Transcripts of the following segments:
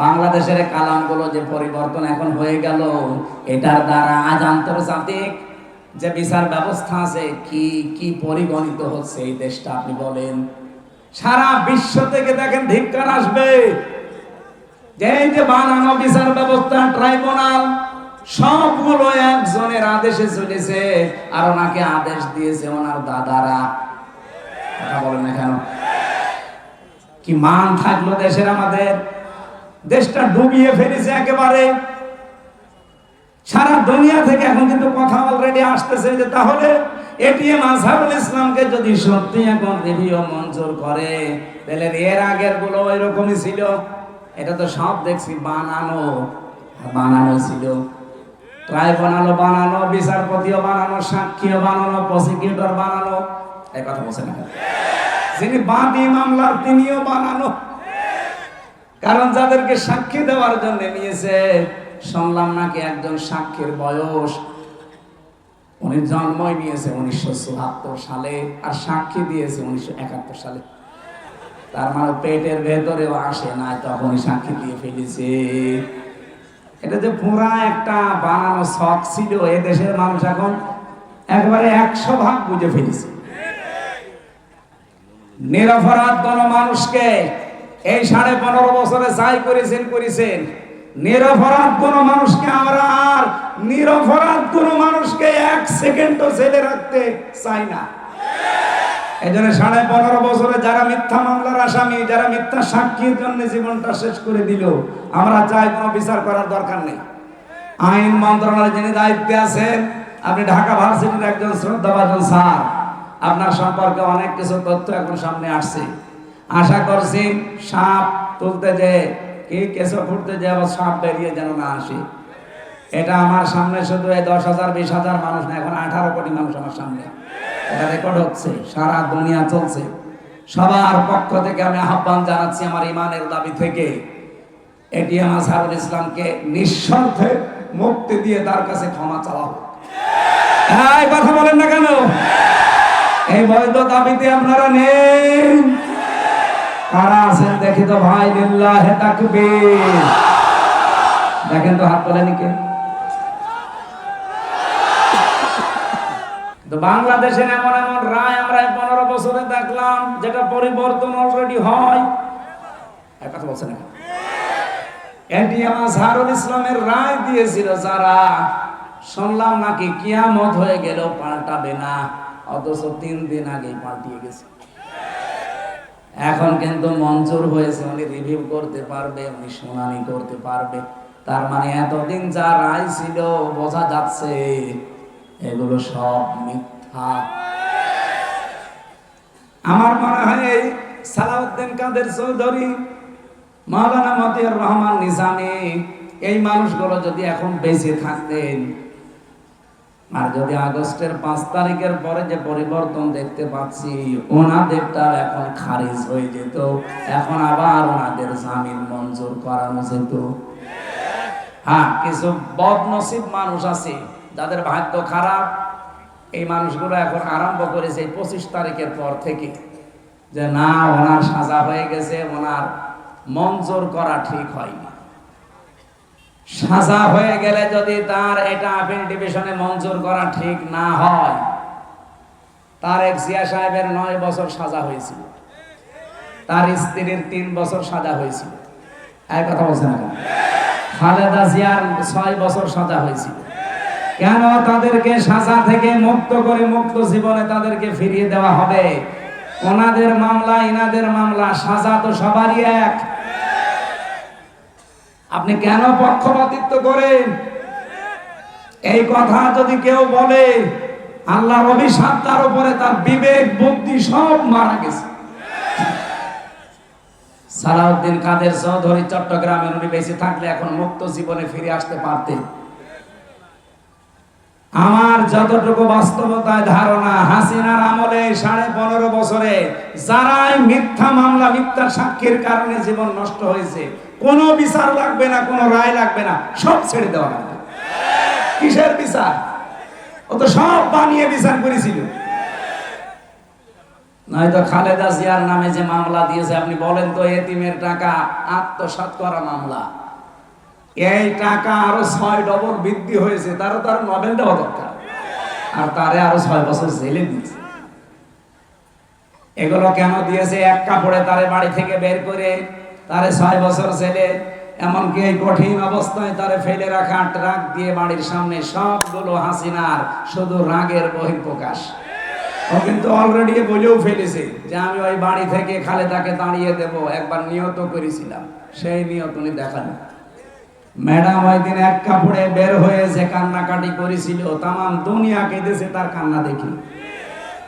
বাংলাদেশের কালামগুলো যে পরিবর্তন এখন হয়ে গেল, এটার দ্বারা আজ আন্তর্জাতিক যে বিচার ব্যবস্থা আছে কি কি পরিগণিত হচ্ছে এই দেশটা আপনি বলেন। সারা বিশ্ব থেকে দেখেন ধিক্কার আসবে যে এই যে বানানো বিচার ব্যবস্থা ট্রাইব্যুনাল সবগুলো একজনের আদেশে চলেছে, আর ওনাকে আদেশ দিয়েছে ওনার দাদারা। কথা বলেন না কেন? কি মান থাকলো দেশের? আমাদের দেশটা ডুবিয়ে ফেলেছে একেবারে। সারা দুনিয়া থেকে এখন কিন্তু কথা অলরেডি আসতেছে যে তাহলে এটিএম আজহারুল ইসলামকে যদি সত্যি এখন রিভিউ মঞ্জুর করে, তাহলে এর আগের গুলো এরকমই ছিল। এটা তো সব দেখছি বানানো বানানো ছিল। ট্রাইব্যুনালও বানানো, বিচারপতিও বানানো, সাক্ষীও বানানো, প্রসিকিউটর বানানো। এই কথা বলছেন না? যিনি বাদী মামলার তিনিও বানানো। কারণ যাদেরকে সাক্ষী দেওয়ার জন্য নিয়েছে, শুনলাম নাকি একজন সাক্ষীর বয়স, উনি জন্মই নিয়েছে 1974 সালে আর সাক্ষী দিয়েছে 1971 সালে। তার মানে পেটের ভেতরেও আসে না, তখনই সাক্ষী দিয়ে ফেলেছে। এটা যে পুরা একটা বানানো শখ ছিল, এ দেশের মানুষ এখন একবারে 100 ভাগ বুঝে ফেলেছে। নিরপরাধ কোন মানুষকে এই 15.5 বছরে যাই করেছেন, নিরপরাধ কোন মানুষকে আমরা আর নিরপরাধ কোন মানুষকে 1 সেকেন্ডও জেলে রাখতে চাই না। এই জন্য 15.5 বছরে যারা মিথ্যা মামলার আসামি, যারা মিথ্যা সাক্ষীর জন্য জীবনটা শেষ করে দিল, আমরা চাই কোনো বিচার করার দরকার নেই। আইন মন্ত্রণালয়ের যিনি দায়িত্বে আছেন, আপনি ঢাকা ভার্সিটির একজন শ্রদ্ধাভাজন স্যার, আপনার সম্পর্কে অনেক কিছু তথ্য এখন সামনে আসছে। আশা করছি সাপ তুলতে যে কি কেঁচো ফুটতে যে আবার সাপ বেরিয়ে যেন না আসে। এটা আমার সামনে শুধু 10,000 20,000 মানুষ না, এখন 18 কোটি মানুষ আমার সামনে। এটা রেকর্ড হচ্ছে, সারা দুনিয়া চলছে। সবার পক্ষ থেকে আমি আহ্বান জানাচ্ছি আমার ইমানের দাবি থেকে, এটিএম আজহারুল ইসলামকে নিঃস্বার্থে মুক্তি দিয়ে তার কাছে ক্ষমা চাওয়া হোক। এই কথা বলেন না কেন? এই বৈধ দাবিতে আপনারা নেই? কারা আছেন দেখি তো ভাই? লিল্লাহি তাকবীর। দেখেন তো হাত তোলেনি কে? তো বাংলাদেশের এমন এমন রায় আমরা 15 বছরে দেখলাম যেটা পরিবর্তন অলরেডি হয়। এক কথা বলছেন না? এটিএম আজহারুল ইসলামের রায় দিয়েছিল যারা, শুনলাম নাকি কিয়ামত হয়ে গেল পাল্টাবে না, অথচ 3 দিন আগেই পাল্টিয়ে গেছে। এখন কিন্তু মঞ্জুর হয়েছে, উনি রিভিউ করতে পারবে, উনি শুনানি করতে পারবে। তার মানে এতদিন যা রায় ছিল বোঝা যাচ্ছে এগুলো সব মিথ্যা। আমার মনে হয় এই সালাউদ্দিন কাদের চৌধুরী, মাওলানা মতিউর রহমান নিজামী, এই মানুষগুলো যদি এখন বেঁচে থাকতেন, আর যদি আগস্টের 5 তারিখের পরে যে পরিবর্তন দেখতে পাচ্ছি, ওনাদেরটা এখন খারিজ হয়ে যেত, এখন আবার ওনাদের জামিন মঞ্জুর করানো যেত। হ্যাঁ, কিছু বদনসিব মানুষ আছে যাদের ভাগ্য খারাপ, এই মানুষগুলো এখন আরম্ভ করেছে 25 তারিখের পর থেকে যে না, ওনার সাজা হয়ে গেছে, ওনার মঞ্জুর করা ঠিক হয়নি। সাজা হয়ে গেলে যদি তার এটা আপিল ডিভিশনে মঞ্জুর করা ঠিক না হয়, তারেক জিয়া সাহেবের 9 বছর সাজা হয়েছিল, তার স্ত্রীর 3 বছর সাজা হয়েছিল। এই কথা বলছেন না? খালেদা জিয়ার 6 বছর সাজা হয়েছিল। কেন তাদেরকে সাজা থেকে মুক্ত করে মুক্ত জীবনে তাদেরকে ফিরিয়ে দেওয়া হবে? ওনাদের মামলা ইনাদের মামলা, সাজা তো সবারই এক। আপনি কেন পক্ষপাতিত্ব করেন? এই কথা যদি কেউ বলে, আল্লাহর অভিশাপ তার উপরে, তার বিবেক বুদ্ধি সব মারা গেছে। সালাউদ্দিন কাদের চৌধুরী চট্টগ্রামের, উনি বেঁচে থাকলে এখন মুক্ত জীবনে ফিরে আসতে পারতেন। আমার যতটুকু বাস্তবতায় ধারণা, হাসিনার আমলে 15.5 বছরে যারাই মিথ্যা মামলা, মিথ্যা সাক্ষীর কারণে জীবন নষ্ট হয়েছে, কোনো বিচার লাগবে না, কোনো রায় লাগবে না, সব ছেড়ে দেওয়া লাগবে। কিসের বিচার? ও তো সব বানিয়ে বিচার করেছিল। নয়তো খালেদা জিয়ার নামে যে মামলা দিয়েছে, আপনি বলেন তো, এতিমের টাকা আত্মসাৎ করা মামলা, এই টাকা আরো 6 ডবল বৃদ্ধি হয়েছে, তারও তার নোবেল দেওয়া দরকার, আর তারে আরো 6 বছর জেলে দিয়েছে। এগুলো কেন দিয়েছে? এক কাপড়ে তারে বাড়ি থেকে বের করে তারে 6 বছর জেলে, এমনকি এই কঠিন অবস্থায় তারে ফেলে রাখা ট্রাক দিয়ে বাড়ির সামনে, সবগুলো হাসিনার শুধু রাগের বহিঃপ্রকাশ। ও কিন্তু অলরেডি বলেও ফেলেছে যে আমি ওই বাড়ি থেকে খালেদাকে তাড়িয়ে দেব, একবার নিয়ত করেছিলাম, সেই নিয়ত উনি দেখালেন। ম্যাডাম ওই দিন এক কাপড়ে বের হয়ে যে কান্নাকাটি করেছিল, তামাম দুনিয়া কেঁদেছে তার কান্না দেখি।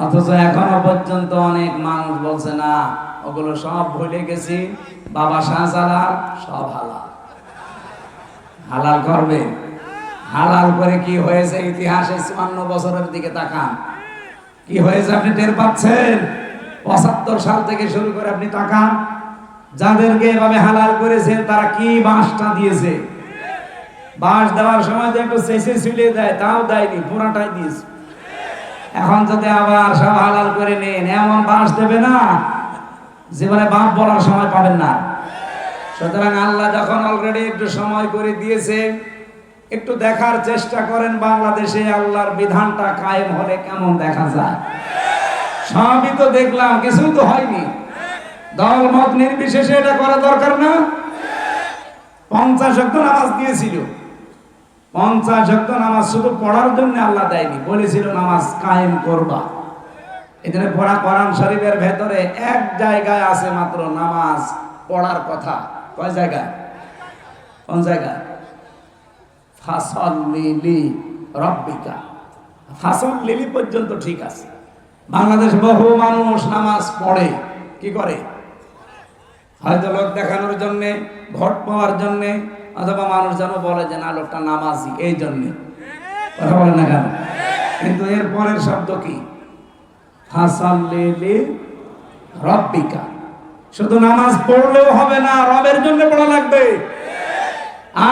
অথচ এখনো পর্যন্ত অনেক মানুষ বলছে না, ওগুলো সব ভুলে গেছি, বাবা শাহজালাল সব হালাল। হালাল করবে? হালাল করে কি হয়েছে ইতিহাসে? 54 বছরের দিকে তাকান, কি হয়েছে আপনি টের পাচ্ছেন? 75 সাল থেকে শুরু করে আপনি তাকান, যাদেরকে এভাবে হালাল করেছেন তারা কি বাঁশটা দিয়েছে। বাঁশ দেওয়ার সময় তো একটু চেঁচে ঝুলিয়ে দেয়, তাও দেয়নি, পুরাটাই দিয়েছে। এখন যদি আবার সব হালাল করে নেন, এমন বাঁশ দেবে না জীবনে বাপ বলার সময় পাবেন না। সুতরাং আল্লাহ যখন অলরেডি একটু সময় করে দিয়েছে, একটু দেখার চেষ্টা করেন বাংলাদেশে আল্লাহর বিধানটা কায়েম হলে কেমন দেখা যায়। সবই তো দেখলাম, কিছুই তো হয়নি। দল মত নির্বিশেষে এটা করা দরকার না? 50 ওয়াক্ত নামাজ দিয়েছিল, 50 ওয়াক্ত নামাজ শুধু পড়ার জন্য আল্লাহ দেয়নি, বলেছিল নামাজ কায়েম করবা। এখানে পড়া কোরআন শরীফের ভেতরে এক জায়গায় আছে মাত্র নামাজ পড়ার কথা। কয় জায়গায়? কোন জায়গায়? ফাসাল্লি লি রাব্বিকা, ফাসাল্লি লি পর্যন্ত ঠিক আছে। বাংলাদেশ বহু মানুষ নামাজ পড়ে, কি করে? হয়তো লোক দেখানোর জন্য, ভোট পাওয়ার জন্য, অথবা মানুষ যেন বলে যে না লোকটা নামাজি, এই জন্যে কথা বলে না কেন? কিন্তু এর পরের শব্দ কি? ফাসাল্লি লি রাব্বিকা। শুধু নামাজ পড়লেও হবে না, রবের জন্য পড়া লাগবে।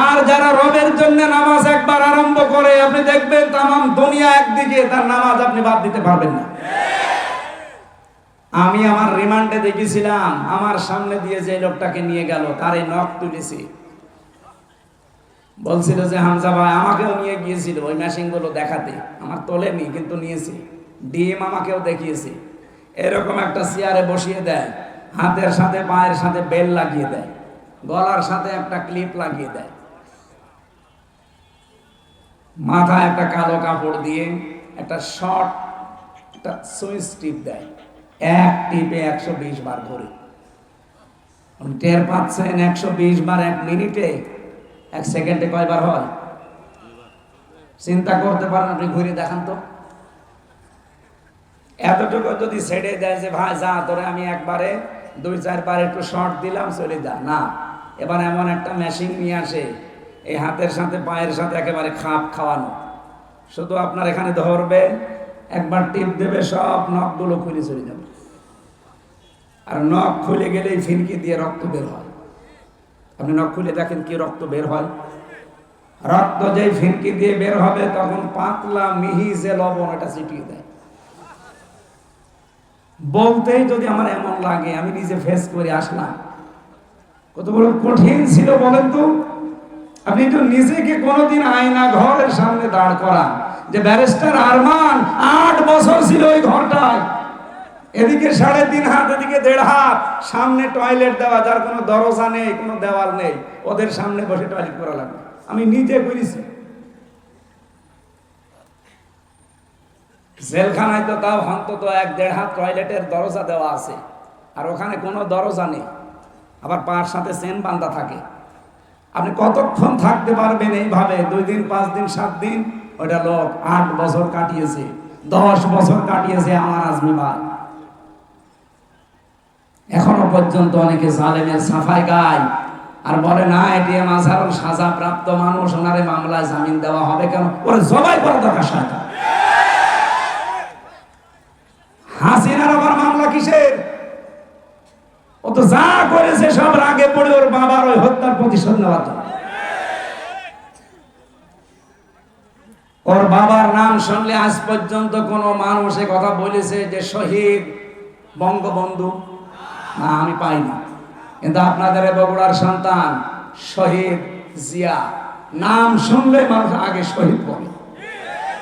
আর যারা রবের জন্য নামাজ একবার আরম্ভ করে, আপনি দেখবেন তামাম দুনিয়া একদিকে, তার নামাজ আপনি বাদ দিতে পারবেন না। আমি আমার রিমান্ডে দেখেছিলাম, আমার সামনে দিয়ে যে লোকটাকে নিয়ে গেল তার এই নখ তুলেছি, বলছিল যে হামজা ভাই, আমাকেও নিয়ে গিয়েছিল ওই মেশিন গুলো দেখাতে, আমার তোলেনি কিন্তু নিয়েছি। ডিএম আমাকেও দেখিয়েছি, এরকম একটা চেয়ারে বসিয়ে দেয়, হাতের সাথে পায়ের সাথে বেল লাগিয়ে দেয়, গলার সাথে একটা ক্লিপ লাগিয়ে দেয়, মাথায় একটা কালো কাপড় দিয়ে একটা শর্ট একটা সুইচ টিপ দেয়, এক টিপে 120 বার ধরে। টের পাচ্ছেন 120 বার 1 মিনিটে? 1 সেকেন্ডে কয়বার হয় চিন্তা করতে পারেন আপনি? ঘুরে দেখান তো। এতটুকু যদি ছেড়ে দেয় যে ভাই যা তোরে আমি একবারে 2-4 বার একটু শর্ট দিলাম, চলে যা, না, এবার এমন একটা মেশিন নিয়ে আসে, এই হাতের সাথে পায়ের সাথে একেবারে খাপ খাওয়ানো, শুধু আপনার এখানে ধরবে, একবার টিপ দেবে, সব নখগুলো খুলে চলে যাবে। আর নখ খুলে গেলেই ফিনকি দিয়ে রক্ত বের হয়। আপনি নখ খুলে দেখেন কি রক্ত বের হয়। রক্ত যেই ফিনকি দিয়ে বের হবে, তখন পাতলা মিহি যে লবণ, এটা ছিটিয়ে দেয়। বলতেই যদি আমার এমন লাগে, আমি নিজে ফেস করে আসলাম, কত বড় কঠিন ছিল বলেন তো। আপনি তো নিজেকে কোনোদিন আয়না ঘরের সামনে দাঁড় করান, যে ব্যারিস্টার আরমান 8 বছর ছিল ওই ঘরটায়, এদিকে 3.5 হাত, এদিকে 1.5 হাত, সামনে টয়লেট দেওয়া, যার কোনো দরজা নেই, কোনো দেওয়াল নেই, ওদের সামনে বসে টয়লেট করা লাগবে। আমি নিজে করেছি। জেলখানায় তো তাও অন্তত 1-1.5 হাত টয়লেটের দরজা দেওয়া আছে, আর ওখানে কোনো দরজা নেই, আবার পার সাথে চেন বাঁধা থাকে। আপনি কতক্ষণ থাকতে পারবেন এইভাবে? 2 দিন, 5 দিন, 7 দিন। ওটা লোক 8 বছর কাটিয়েছে, 10 বছর কাটিয়েছে আমার আজমি ভাই। এখনো পর্যন্ত অনেকে জালেমের সাফাই গায় আর বলে না, এটিএম আজহারুল সাজাপ্রাপ্ত মানুষ, ওনারে মামলায় জামিন দেওয়া হবে কেন? ওরা জবাই করা দরকার। শয়তান হাসিনার আবার মামলা কিসের? ও তো যা করেছে সব রাগে পড়ে ওর বাবার ওই হত্যার প্রতিশোধ নেওয়ার জন্য। ওর বাবার নাম শুনলে আজ পর্যন্ত কোন মানুষ কথা বলেছে যে শহীদ বঙ্গবন্ধু? না, আমি পাইনি। কিন্তু আপনাদের বগুড়ার সন্তান শহীদ জিয়া, নাম শুনলে মানুষ আগে শহীদ বলে।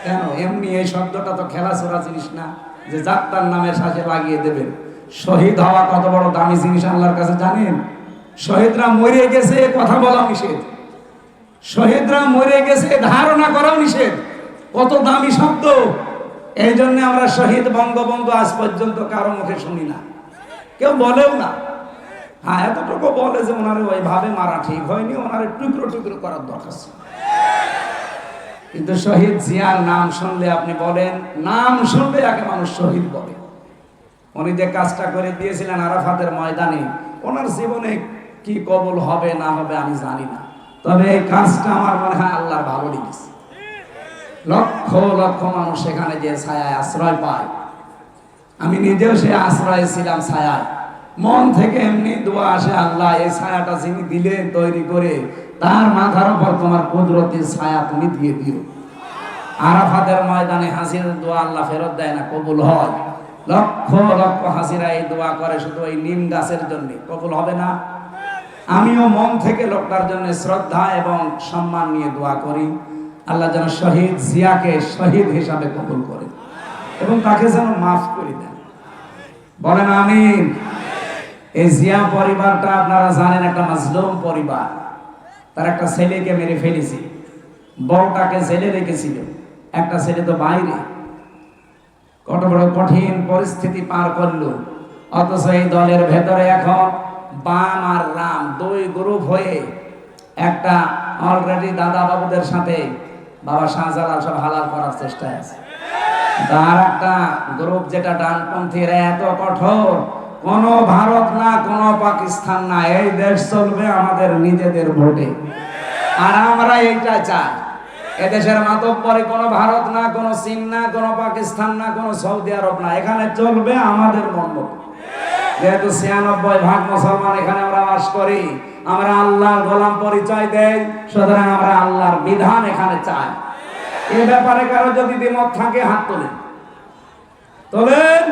কেন? এমনি এই শব্দটা তো খেলাচোরা জিনিস না যে যাত্রার নামের সাথে লাগিয়ে দেবেন। শহীদ হওয়া কত বড় দামি জিনিস আল্লাহর কাছে জানেন? শহীদরা মরে গেছে কথা বলা নিষেধ, শহীদরা মরে গেছে ধারণা করাও নিষেধ। কত দামি শব্দ! এই জন্য আমরা শহীদ বঙ্গবন্ধু আজ পর্যন্ত কারো মুখে শুনি না, কেউ বলেও না। হ্যাঁ, এতটুকু বলে যে ওনারে ওইভাবে মারা ঠিক হয়নি, ওনারে টুকরো টুকরো করার দরকার ছিল। কিন্তু শহীদ জিয়ার নাম শুনলে আপনি বলেন, নাম শুনলে একে মানুষ শহীদ বলে। উনি যে কাজটা করে দিয়েছিলেন আরাফাতের ময়দানে, ওনার জীবনে কি কবুল হবে না হবে আমি জানি না, তবে এই কাজটা আমার মনে হয় আল্লাহর ভালো লেগেছে। লক্ষ লক্ষ মানুষ সেখানে যে ছায়ায় আশ্রয় পায়, আমি নিজেও সে আশ্রয় ছিলাম ছায়ায়। মন থেকে এমনি দোয়া আসে, আল্লাহ এই ছায়াটা যিনি দিলেন তৈরি করে, তার মাথার উপর তোমার কুদরতের ছায়া তুমি দিয়ে দিও। আরাফাতের ময়দানে হাসির দোয়া আল্লাহ ফেরত দেয় না, কবুল হয়। লক্ষ লক্ষ হাসিরা এই দোয়া করে শুধু ওই নিম গাছের জন্য, কবুল হবে না? আমিও মন থেকে লোকটার জন্য শ্রদ্ধা এবং সম্মান নিয়ে দোয়া করি, আল্লাহ যেন শহীদ জিয়াকে শহীদ হিসাবে কবুল করে এবং তাকে যেন মাফ করে দেন। বলেন আমিন। এই জিয়া পরিবারটা আপনারা জানেন একটা মাজলুম পরিবার। তার একটা ছেলেকে মেরে ফেলেছে, বউটাকে জেলে রেখেছিল, একটা ছেলে তো বাইরে। কত বড় কঠিন পরিস্থিতি পার করলো। অথচ এই দলের ভেতরে এখন বাম আর রাম দুই গ্রুপ হয়ে একটা অলরেডি দাদা বাবুদের সাথে বাবা শাহজালাল সব হালাল করার চেষ্টায় আছে। তার একটা গ্রুপ যেটা ডানপন্থী, এত কঠোর, কোন ভারত না কোন পাকিস্তান না, এই দেশ চলবে আমাদের নিজেদের ভোটে। আর আমরা এইটা চাই। এদেশের মাতব্বরে কোনো ভারত না, কোনো চীন না, কোনো পাকিস্তান না, কোনো সৌদি আরব না, এখানে চলবে আমাদের মন। যেহেতু ৯৬% মুসলমান এখানে আমরা বাস করি, আমরা আল্লাহর গোলাম পরিচয় দেই, সুতরাং আমরা আল্লাহর বিধান এখানে চাই। এ ব্যাপারে কারো যদি দ্বিমত থাকে হাত তোলেন, তোলেন।